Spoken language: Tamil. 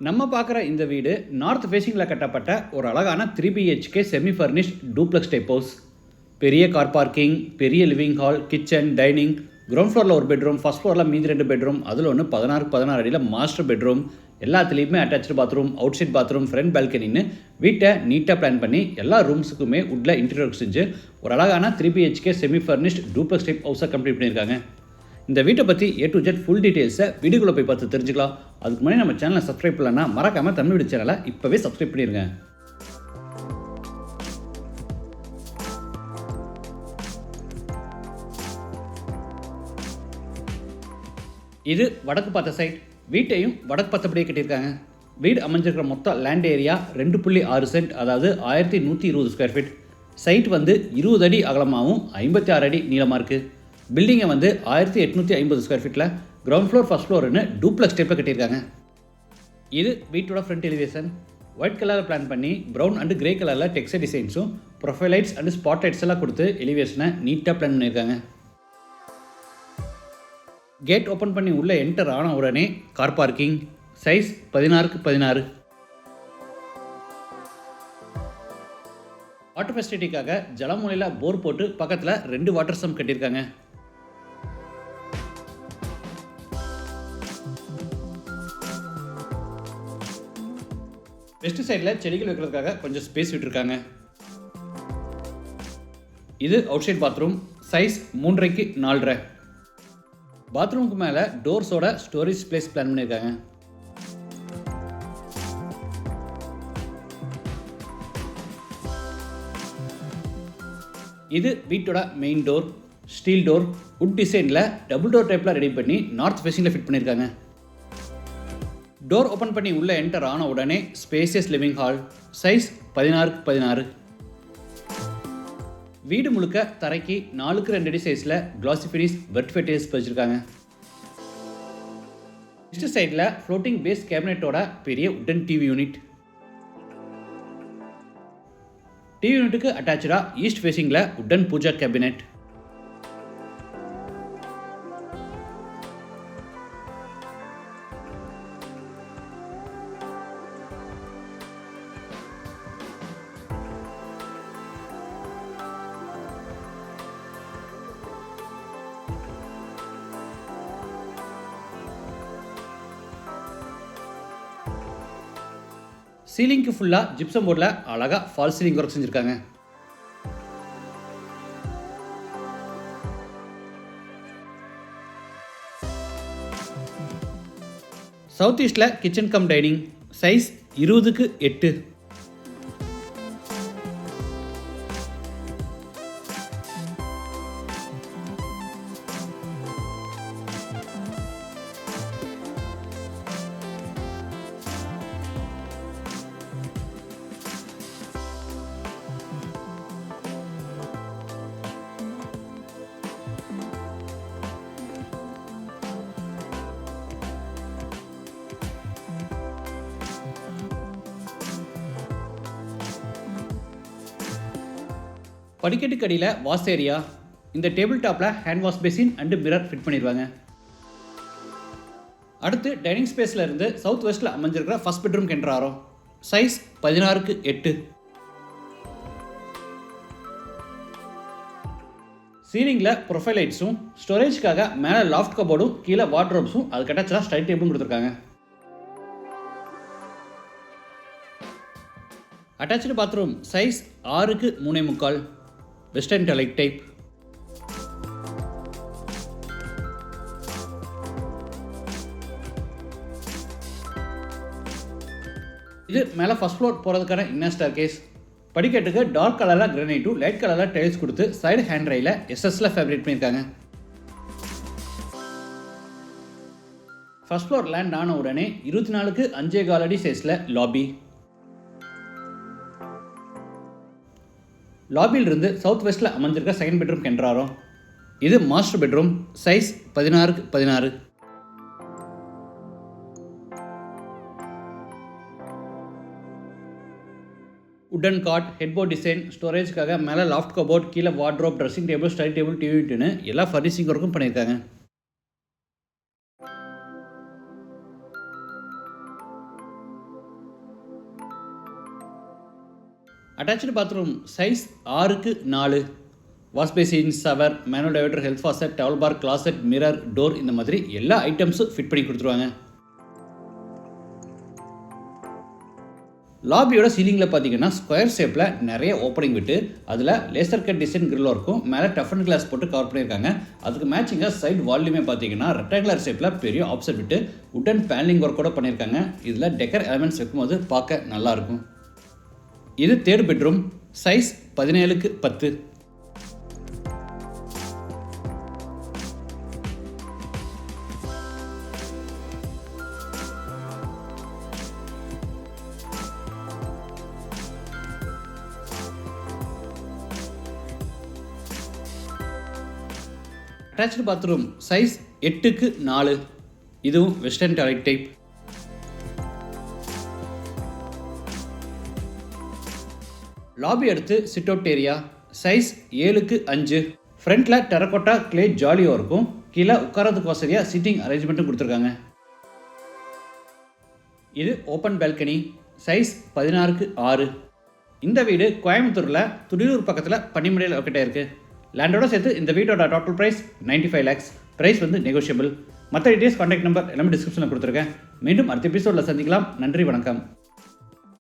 நம்ம பார்க்குற இந்த வீடு நார்த் ஃபேஸிங்கில் கட்டப்பட்ட ஒரு அழகான 3 BHK semi furnished duplex type house. பெரிய கார் பார்க்கிங், பெரிய living hall, kitchen, dining, ground ஃப்ளோரில் ஒரு பெட்ரூம், ஃபஸ்ட் ஃப்ளோரில் மீதி 2 பெட்ரூம், அதில் ஒன்று 16 அடியில் மாஸ்டர் பெட்ரூம், எல்லாத்துலேயுமே attach bathroom, outside bathroom, front பால்கனின்னு வீட்டை நீட்டாக பிளான் பண்ணி எல்லா ரூம்ஸுக்குமே உட்டில் இன்டீரியர் செஞ்சு ஒரு அழகான 3 BHK semi furnished duplex type ஹவுஸை கம்ப்ளீட் பண்ணியிருக்காங்க. இந்த வீட்டை பற்றி A to Z ஃபுல் டீட்டெயில்ஸை வீடியோக்குள்ளே போய் பார்த்து தெரிஞ்சுக்கலாம். அதுக்கு முன்னாடி நம்ம சேனலை சப்ஸ்கிரைப் பண்ணலன்னா மறக்காமல் தமிழ் வீடியோ சேனலை இப்போவே சப்ஸ்கிரைப் பண்ணிடுங்க. இது வடக்கு பார்த்த சைட். வீட்டையும் வடக்கு பார்த்தபடியே கட்டியிருக்காங்க. வீடு அமைஞ்சிருக்கிற மொத்த லேண்ட் ஏரியா 2.6 சென்ட், அதாவது 1120 ஸ்கொயர் ஃபீட். சைட் 20 அடி அகலமாகவும் 56 அடி நீளமாக இருக்குது. பில்டிங்கை 1850 ஸ்கொயர் ஃபீட்டில் கிரவுண்ட் ஃப்ளோர், ஃபஸ்ட் ஃப்ளோர்னு டூப்ளெக்ஸ் டைப்பில் கட்டியிருக்காங்க. இது வீட்டோட ஃப்ரண்ட் எலிவேஷன். ஒயிட் கலரில் பிளான் பண்ணி ப்ரௌன் அண்ட் கிரே கலரில் டெக்ஸ்டர் டிசைன்ஸும் profile lights and spot lights எல்லாம் கொடுத்து எலிவேஷனை நீட்டாக பிளான் பண்ணியிருக்காங்க. கேட் ஓப்பன் பண்ணி உள்ளே என்டர் ஆன உடனே car parking, size 16x16. Water ஃபெசிலிட்டிக்காக ஜலமூலையில் போர் போட்டு பக்கத்தில் 2 வாட்டர் சம் கட்டியிருக்காங்க. வெஸ்ட் சைடில் செடிகள் வைக்கிறதுக்காக கொஞ்சம் ஸ்பேஸ் விட்டுருக்காங்க. இது out side bathroom, size 3x4. பாத்ரூமுக்கு மேலே டோர்ஸோட ஸ்டோரேஜ் பிளேஸ் பிளான் பண்ணியிருக்காங்க. இது வீட்டோட main door. Steel door, would டிசைனில் டபுள் டோர் டைப்பில் ரெடி பண்ணி நார்த் ஃபேஸிங்கில் ஃபிட் பண்ணியிருக்காங்க. டோர் ஓப்பன் பண்ணி உள்ளே என்டர் ஆன உடனே spacious living hall, size 16x16. வீடு முழுக்க தரைக்கு 4x2 அடி சைஸில் கிளாசி ஃபினிஷ் வெர்டிஃபைடேஸ் வச்சுருக்காங்க. நெக்ஸ்ட் சைடில் ஃப்ளோட்டிங் பேஸ் கேபினெட்டோட பெரிய உட்டன் டிவி யூனிட். டிவி யூனிட்டுக்கு அட்டாச்சாக ஈஸ்ட் ஃபேஸிங்கில் உட்டன் பூஜா கேபினெட். சீலிங்க்கு ஃபுல்லாக ஜிப்சம் போர்டில் அழகாக ஃபால் சீலிங் ஒர்க் செஞ்சுருக்காங்க. சவுத் ஈஸ்டில் kitchen cum dining, size 20x8. படிக்கட்டுக்கு அடியில் வாஷ் ஏரியா. இந்த டேபிள் டாப்பில் hand wash basin and mirror fit பண்ணிடுவாங்க. அடுத்து டைனிங் ஸ்பேஸில் இருந்து சவுத் வெஸ்ட்டில் அமைஞ்சிருக்கிற ஃபஸ்ட் பெட்ரூம் என்டர் ஆகிறோம். Size 16x8. சீலிங்கில் ப்ரொஃபைல் லைட்ஸும் ஸ்டோரேஜ்க்காக மேலே லாஃப்ட் கபோர்டும் கீழே வார்ட்ரோப்ஸும் அது கட்டாச்சாக ஸ்டைல் டேபிளும் கொடுத்துருக்காங்க. Attach bathroom, size 6x3.25. Western toilet type. இது மேலே ஃபஸ்ட் ஃப்ளோர் போகிறதுக்கான இன்னர் ஸ்டேர்கேஸ். படிக்கட்டுக்கு டார்க் கலரில் கிரானைட்டும் லைட் கலரில் டைல்ஸ் கொடுத்து சைடு ஹேண்ட் ரையில் எஸ்எஸ்ல ஃபேப்ரிக் பண்ணியிருக்காங்க. ஃபஸ்ட் ஃப்ளோர் லேண்ட் ஆன உடனே 24x5.25 அடி சைஸில் லாபி. லாபியிலிருந்து சவுத் வெஸ்ட்டில் அமைஞ்சிருக்க செகண்ட் பெட்ரூம் என்டர் ஆகிறோம். இது master bedroom, size 16x16. Wooden cot, headboard design, ஸ்டோரேஜ்க்காக மேலே லாஃப்ட் கபோர்ட், கீழே wardrobe, dressing table, study table, TV யூனிட்னு எல்லா ஃபர்னிஷிங் ஒர்க்கும் பண்ணியிருக்காங்க. Attach bathroom size 6x4. Wash basin, shower, manual diverter, health faucet, towel bar, closet, mirror, door இந்த மாதிரி எல்லா ஐட்டம்ஸும் ஃபிட் பண்ணி கொடுத்துருவாங்க. லாபியோட சீலிங்கில் பார்த்தீங்கன்னா ஸ்கொயர் ஷேப்பில் நிறைய ஓப்பனிங் விட்டு அதில் லேசர் கட் டிசைன் கிரில் இருக்கும். மேலே டஃபன் கிளாஸ் போட்டு கவர் பண்ணியிருக்காங்க. அதுக்கு மேட்சிங்காக சைடு வால்யூமே பார்த்தீங்கன்னா ரெக்டாங்குலர் ஷேப்பில் பெரிய ஆப்செட் விட்டு உட்டன் பேனலிங் ஒர்க் கூட பண்ணியிருக்காங்க. இதில் டெக்கர் எலமெண்ட்ஸ் வைக்கும்போது பார்க்க நல்லாயிருக்கும். இது third bedroom size 17x10. Attach bathroom size 8x4. இதுவும் வெஸ்டர்ன் டாய்லெட் டைப். லாபி அடுத்து sit out area size 7x5. ஃப்ரண்ட்டில் டெரகோட்டா கிளே ஜாலியாக இருக்கும். கீழே உட்காரதுக்கு வசதியாக சிட்டிங் அரேஞ்ச்மெண்ட்டும் கொடுத்துருக்காங்க. இது ஓப்பன் பால்கனி சைஸ் 16x6. இந்த வீடு கோயம்புத்தூரில் துடியூர் பக்கத்தில் பன்னிமலையில் லொக்கேட் இருக்குது. லேண்டோட சேர்த்து இந்த வீட்டோட டோட்டல் ப்ரைஸ் 95 lakhs. ப்ரைஸ் வந்து நெகோஷியபிள். மற்ற டீட்டெயில்ஸ் கான்டாக்ட் நம்பர் எல்லாமே டிஸ்கிரிப்ஷனில் கொடுத்துருக்கேன். மீண்டும் அடுத்த எபிசோடில் சந்திக்கலாம். நன்றி, வணக்கம்.